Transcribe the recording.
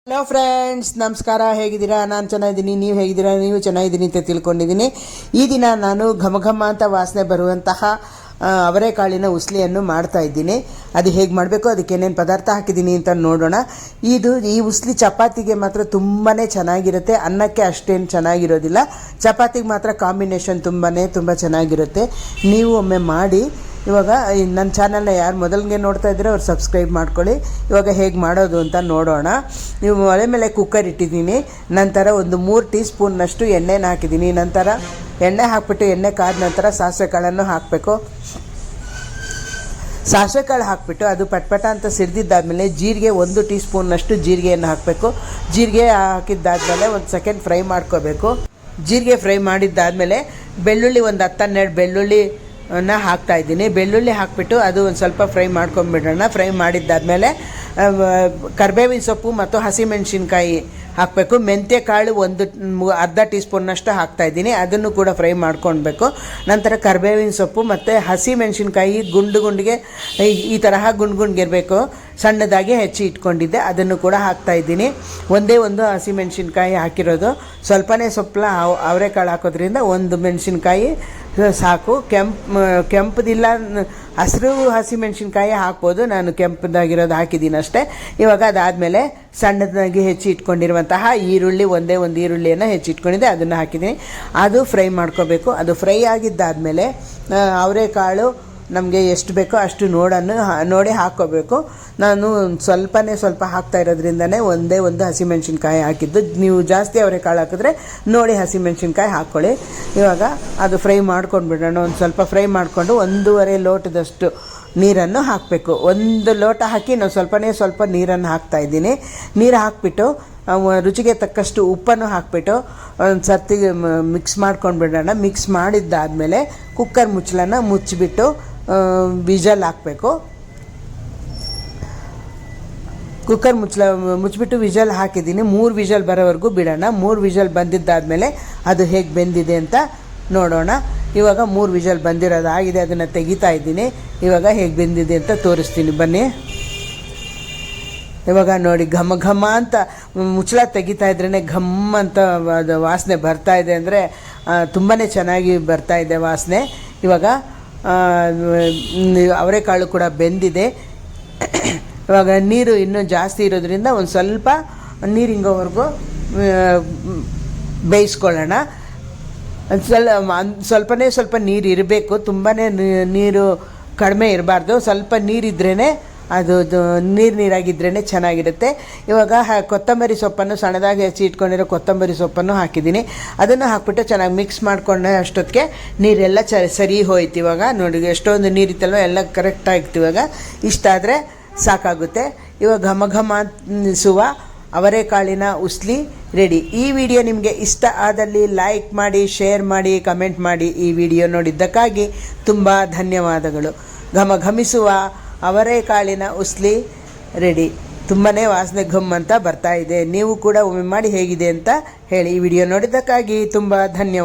Hello friends, ನಮಸ್ಕಾರ. ಹೇಗಿದ್ದೀರಾ? ನಾನು ಚೆನ್ನಾಗಿದ್ದೀನಿ. ನೀವು ಹೇಗಿದ್ದೀರಾ? ನೀವು ಚೆನ್ನಾಗಿದ್ದೀನಿ ಅಂತ ತಿಳ್ಕೊಂಡಿದ್ದೀನಿ. ಈ ದಿನ ನಾನು ಘಮ ಅಂತ ವಾಸನೆ ಬರುವಂತಹ ಅವರೆಕಾಳಿನ ಉಸ್ಲಿಯನ್ನು ಮಾಡ್ತಾ ಇದ್ದೀನಿ. ಅದು ಹೇಗೆ ಮಾಡಬೇಕು, ಅದಕ್ಕೆ ಏನೇನು ಪದಾರ್ಥ ಹಾಕಿದ್ದೀನಿ ಅಂತ ನೋಡೋಣ. ಈ ಉಸ್ಲಿ ಚಪಾತಿಗೆ ಮಾತ್ರ ತುಂಬಾ ಚೆನ್ನಾಗಿರುತ್ತೆ. ಅನ್ನಕ್ಕೆ ಅಷ್ಟೇನು ಚೆನ್ನಾಗಿರೋದಿಲ್ಲ. ಚಪಾತಿಗೆ ಮಾತ್ರ ಕಾಂಬಿನೇಷನ್ ತುಂಬ ಚೆನ್ನಾಗಿರುತ್ತೆ. ನೀವು ಒಮ್ಮೆ ಮಾಡಿ. ಇವಾಗ ನನ್ನ ಚಾನಲ್ನ ಯಾರು ಮೊದಲಿಗೆ ನೋಡ್ತಾ ಇದ್ದೀರೋ ಅವ್ರು ಸಬ್ಸ್ಕ್ರೈಬ್ ಮಾಡ್ಕೊಳ್ಳಿ. ಇವಾಗ ಹೇಗೆ ಮಾಡೋದು ಅಂತ ನೋಡೋಣ. ನೀವು ಒಲೆ ಮೇಲೆ ಕುಕ್ಕರ್ ಇಟ್ಟಿದ್ದೀನಿ. ನಂತರ ಒಂದು 3 ಟೀ ಸ್ಪೂನ್ನಷ್ಟು ಎಣ್ಣೆನ ಹಾಕಿದ್ದೀನಿ. ನಂತರ ಎಣ್ಣೆ ಹಾಕ್ಬಿಟ್ಟು ಎಣ್ಣೆ ಕಾದ ನಂತರ ಸಾಸಿವೆ ಕಾಳನ್ನು ಹಾಕಬೇಕು. ಸಾಸಿವೆ ಕಾಳು ಹಾಕಿಬಿಟ್ಟು ಅದು ಪಟ್ಪಟ ಅಂತ ಸಿಡ್ದಿದ್ದಾದಮೇಲೆ ಜೀರಿಗೆ 1 ಟೀ ಸ್ಪೂನ್ನಷ್ಟು ಜೀರಿಗೆಯನ್ನು ಹಾಕಬೇಕು. ಜೀರಿಗೆ ಹಾಕಿದ್ದಾದಮೇಲೆ 1 ಸೆಕೆಂಡ್ ಫ್ರೈ ಮಾಡ್ಕೋಬೇಕು. ಜೀರಿಗೆ ಫ್ರೈ ಮಾಡಿದ್ದಾದಮೇಲೆ ಬೆಳ್ಳುಳ್ಳಿ ಒಂದು 10-12 ಬೆಳ್ಳುಳ್ಳಿ ಹಾಕ್ತಾ ಇದ್ದೀನಿ. ಬೆಳ್ಳುಳ್ಳಿ ಹಾಕಿಬಿಟ್ಟು ಅದು ಒಂದು ಸ್ವಲ್ಪ ಫ್ರೈ ಮಾಡ್ಕೊಂಡ್ಬಿಡೋಣ. ಫ್ರೈ ಮಾಡಿದ್ದಾದಮೇಲೆ ಕರಿಬೇವಿನ ಸೊಪ್ಪು ಮತ್ತು ಹಸಿಮೆಣಸಿನ್ಕಾಯಿ ಹಾಕಬೇಕು. ಮೆಂತ್ಯ ಕಾಳು ಅರ್ಧ ಟೀ ಸ್ಪೂನ್ನಷ್ಟು ಹಾಕ್ತಾಯಿದ್ದೀನಿ. ಅದನ್ನು ಕೂಡ ಫ್ರೈ ಮಾಡ್ಕೊಳ್ಬೇಕು. ನಂತರ ಕರಿಬೇವಿನ ಸೊಪ್ಪು ಮತ್ತು ಹಸಿಮೆಣಸಿನ್ಕಾಯಿ ಗುಂಡಿಗೆ ಈ ತರಹ ಗುಂಡಿರಬೇಕು. ಸಣ್ಣದಾಗಿ ಹೆಚ್ಚಿ ಇಟ್ಕೊಂಡಿದ್ದೆ, ಅದನ್ನು ಕೂಡ ಹಾಕ್ತಾಯಿದ್ದೀನಿ. ಒಂದೇ ಒಂದು ಹಸಿಮೆಣಸಿನ್ಕಾಯಿ ಹಾಕಿರೋದು. ಸ್ವಲ್ಪನೇ ಅವರೆಕಾಳು ಹಾಕೋದ್ರಿಂದ 1 ಮೆಣಸಿನ್ಕಾಯಿ ಸಾಕು. ಕೆಂಪದಿಲ್ಲ, ಹಸಿರು ಹಸಿಮೆಣಸಿನ್ಕಾಯಿ ಹಾಕ್ಬೋದು. ನಾನು ಕೆಂಪದಾಗಿರೋದು ಹಾಕಿದ್ದೀನಿ ಅಷ್ಟೇ. ಇವಾಗ ಅದಾದಮೇಲೆ ಸಣ್ಣದಾಗಿ ಹೆಚ್ಚಿ ಇಟ್ಕೊಂಡಿರುವಂತಹ ಈರುಳ್ಳಿ, ಒಂದೇ ಒಂದು ಈರುಳ್ಳಿಯನ್ನು ಹೆಚ್ಚಿಟ್ಕೊಂಡಿದ್ದೆ, ಅದನ್ನು ಹಾಕಿದ್ದೀನಿ. ಅದು ಫ್ರೈ ಮಾಡ್ಕೋಬೇಕು. ಅದು ಫ್ರೈ ಆಗಿದ್ದಾದಮೇಲೆ ಅವರೆಕಾಳು ನಮಗೆ ಎಷ್ಟು ಬೇಕೋ ಅಷ್ಟು ನೋಡಿ ಹಾಕ್ಕೋಬೇಕು. ನಾನು ಸ್ವಲ್ಪ ಹಾಕ್ತಾ ಇರೋದ್ರಿಂದನೇ ಒಂದೇ ಒಂದು ಹಸಿಮೆಣಸಿನ್ಕಾಯಿ ಹಾಕಿದ್ದು. ನೀವು ಜಾಸ್ತಿ ಅವರೆಕಾಳು ಹಾಕಿದ್ರೆ ನೋಡಿ ಹಸಿಮೆಣಸಿನ್ಕಾಯಿ ಹಾಕ್ಕೊಳ್ಳಿ. ಇವಾಗ ಅದು ಫ್ರೈ ಮಾಡ್ಕೊಂಡ್ಬಿಡೋಣ. ಒಂದು ಸ್ವಲ್ಪ ಫ್ರೈ ಮಾಡಿಕೊಂಡು 1.5 ಲೋಟದಷ್ಟು ನೀರನ್ನು ಹಾಕಬೇಕು. 1 ಲೋಟ ಹಾಕಿ ನಾವು ಸ್ವಲ್ಪ ನೀರನ್ನು ಹಾಕ್ತಾಯಿದ್ದೀನಿ. ನೀರು ಹಾಕಿಬಿಟ್ಟು ರುಚಿಗೆ ತಕ್ಕಷ್ಟು ಉಪ್ಪನ್ನು ಹಾಕಿಬಿಟ್ಟು ಒಂದು ಸರ್ತಿ ಮಿಕ್ಸ್ ಮಾಡ್ಕೊಂಡ್ಬಿಡೋಣ. ಮಿಕ್ಸ್ ಮಾಡಿದ್ದಾದಮೇಲೆ ಕುಕ್ಕರ್ ಮುಚ್ಚಿಬಿಟ್ಟು ವಿಜಲ್ ಹಾಕಬೇಕು. ಕುಕ್ಕರ್ ಮುಚ್ಚಿಬಿಟ್ಟು ವಿಜಲ್ ಹಾಕಿದ್ದೀನಿ. 3 ವಿಜಲ್ ಬರೋವರೆಗೂ ಬಿಡೋಣ. 3 ವಿಜಲ್ ಬಂದಿದ್ದಾದಮೇಲೆ ಅದು ಹೇಗೆ ಬೆಂದಿದೆ ಅಂತ ನೋಡೋಣ. ಇವಾಗ 3 ವಿಜಲ್ ಬಂದಿರೋದಾಗಿದೆ, ಅದನ್ನು ತೆಗಿತಾ ಇದ್ದೀನಿ. ಇವಾಗ ಹೇಗೆ ಬೆಂದಿದೆ ಅಂತ ತೋರಿಸ್ತೀನಿ, ಬನ್ನಿ. ಇವಾಗ ನೋಡಿ, ಘಮ ಅಂತ ಮುಚ್ಚಳ ತೆಗಿತಾ ಇದ್ರೇ ಘಮ್ ಅಂತ ಅದು ವಾಸನೆ ಬರ್ತಾ ಇದೆ. ಅಂದರೆ ತುಂಬಾ ಚೆನ್ನಾಗಿ ಬರ್ತಾ ಇದೆ ವಾಸನೆ. ಇವಾಗ ಅವರೆಕಾಳು ಕೂಡ ಬೆಂದಿದೆ. ಇವಾಗ ನೀರು ಇನ್ನೂ ಜಾಸ್ತಿ ಇರೋದ್ರಿಂದ ಒಂದು ಸ್ವಲ್ಪ ನೀರು ಹಿಂಗೋವರೆಗೂ ಬೇಯಿಸ್ಕೊಳ್ಳೋಣ. ಸ್ವಲ್ಪ ನೀರು ಇರಬೇಕು. ತುಂಬಾ ನೀರು ಕಡಿಮೆ ಇರಬಾರ್ದು. ಸ್ವಲ್ಪ ನೀರಿದ್ರೇ ಅದು ನೀರಾಗಿದ್ರೇ ಚೆನ್ನಾಗಿರುತ್ತೆ. ಇವಾಗ ಕೊತ್ತಂಬರಿ ಸೊಪ್ಪನ್ನು ಸಣ್ಣದಾಗಿ ಹೆಚ್ಚಿ ಇಟ್ಕೊಂಡಿರೋ ಕೊತ್ತಂಬರಿ ಸೊಪ್ಪನ್ನು ಹಾಕಿದ್ದೀನಿ. ಅದನ್ನು ಹಾಕ್ಬಿಟ್ಟು ಚೆನ್ನಾಗಿ ಮಿಕ್ಸ್ ಮಾಡ್ಕೊಂಡೆ ಅಷ್ಟೊತ್ತಿಗೆ ನೀರೆಲ್ಲ ಸರಿ ಹೋಯ್ತು. ಇವಾಗ ನೋಡಿ, ಎಷ್ಟೊಂದು ನೀರಿತ್ತಲ್ವ ಎಲ್ಲ ಕರೆಕ್ಟಾಗಿತ್ತು. ಇವಾಗ ಇಷ್ಟಾದರೆ ಸಾಕಾಗುತ್ತೆ. ಇವಾಗ ಘಮ ಅನಿಸುವ ಅವರೆಕಾಳಿನ ಉಸ್ಲಿ ರೆಡಿ. ಈ ವಿಡಿಯೋ ನಿಮಗೆ ಇಷ್ಟ ಆದಲ್ಲಿ ಲೈಕ್ ಮಾಡಿ, ಶೇರ್ ಮಾಡಿ, ಕಮೆಂಟ್ ಮಾಡಿ. ಈ ವಿಡಿಯೋ ನೋಡಿದ್ದಕ್ಕಾಗಿ ತುಂಬ ಧನ್ಯವಾದಗಳು. ಘಮಿಸುವ ಅವರೆಕಾಳಿನ ಉಸ್ಲಿ ರೆಡಿ. ತುಂಬಾ ವಾಸನೆ ಘಮ್ ಅಂತ ಬರ್ತಾ ಇದೆ. ನೀವು ಕೂಡ ಒಮ್ಮೆ ಮಾಡಿ ಹೇಗಿದೆ ಅಂತ ಹೇಳಿ. ಈ ವಿಡಿಯೋ ನೋಡಿದ್ದಕ್ಕಾಗಿ ತುಂಬ ಧನ್ಯವಾದ.